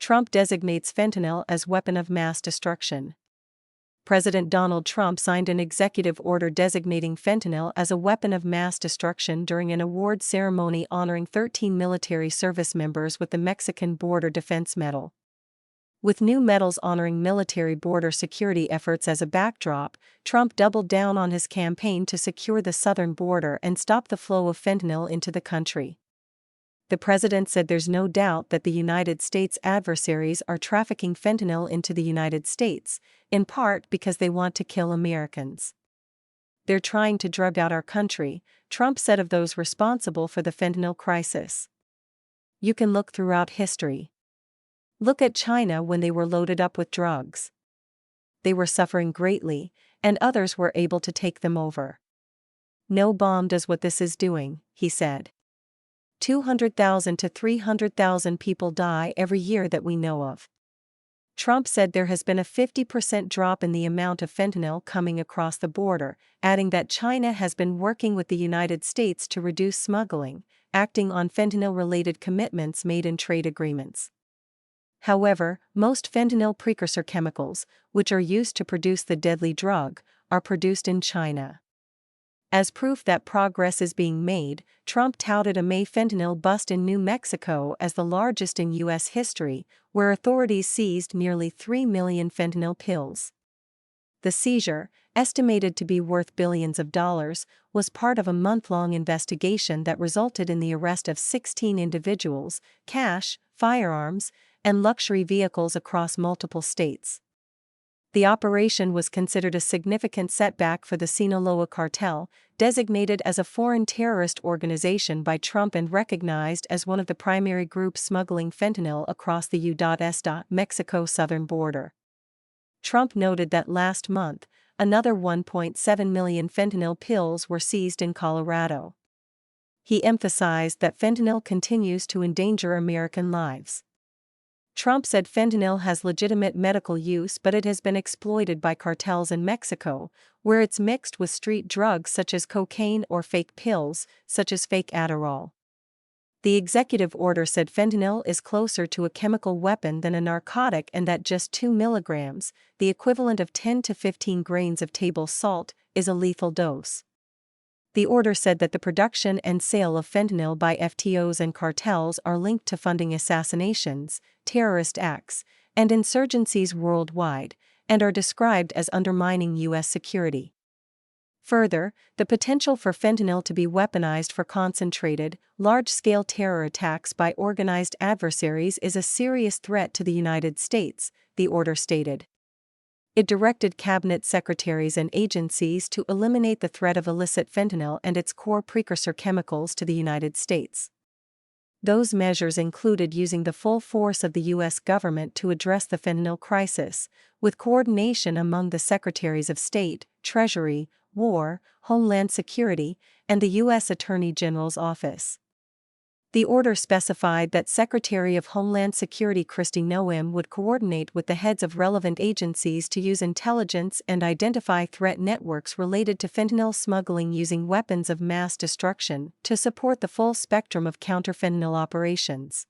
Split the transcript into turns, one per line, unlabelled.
Trump designates fentanyl as weapon of mass destruction. President Donald Trump signed an executive order designating fentanyl as a weapon of mass destruction during an award ceremony honoring 13 military service members with the Mexican Border Defense Medal. With new medals honoring military border security efforts as a backdrop, Trump doubled down on his campaign to secure the southern border and stop the flow of fentanyl into the country. The president said there's no doubt that the United States adversaries are trafficking fentanyl into the United States, in part because they want to kill Americans. They're trying to drug out our country, Trump said of those responsible for the fentanyl crisis. You can look throughout history. Look at China when they were loaded up with drugs. They were suffering greatly, and others were able to take them over. No bomb does what this is doing, he said. 200,000 to 300,000 people die every year that we know of. Trump said there has been a 50% drop in the amount of fentanyl coming across the border, adding that China has been working with the United States to reduce smuggling, acting on fentanyl-related commitments made in trade agreements. However, most fentanyl precursor chemicals, which are used to produce the deadly drug, are produced in China. As proof that progress is being made, Trump touted a May fentanyl bust in New Mexico as the largest in U.S. history, where authorities seized nearly 3 million fentanyl pills. The seizure, estimated to be worth billions of dollars, was part of a month-long investigation that resulted in the arrest of 16 individuals, cash, firearms, and luxury vehicles across multiple states. The operation was considered a significant setback for the Sinaloa cartel, designated as a foreign terrorist organization by Trump and recognized as one of the primary groups smuggling fentanyl across the U.S. Mexico southern border. Trump noted that last month, another 1.7 million fentanyl pills were seized in Colorado. He emphasized that fentanyl continues to endanger American lives. Trump said fentanyl has legitimate medical use, but it has been exploited by cartels in Mexico, where it's mixed with street drugs such as cocaine or fake pills, such as fake Adderall. The executive order said fentanyl is closer to a chemical weapon than a narcotic and that just 2 milligrams, the equivalent of 10 to 15 grains of table salt, is a lethal dose. The order said that the production and sale of fentanyl by FTOs and cartels are linked to funding assassinations, terrorist acts, and insurgencies worldwide, and are described as undermining U.S. security. Further, the potential for fentanyl to be weaponized for concentrated, large-scale terror attacks by organized adversaries is a serious threat to the United States, the order stated. It directed cabinet secretaries and agencies to eliminate the threat of illicit fentanyl and its core precursor chemicals to the United States. Those measures included using the full force of the U.S. government to address the fentanyl crisis, with coordination among the Secretaries of State, Treasury, War, Homeland Security, and the U.S. Attorney General's office. The order specified that Secretary of Homeland Security Kristi Noem would coordinate with the heads of relevant agencies to use intelligence and identify threat networks related to fentanyl smuggling using weapons of mass destruction to support the full spectrum of counter-fentanyl operations.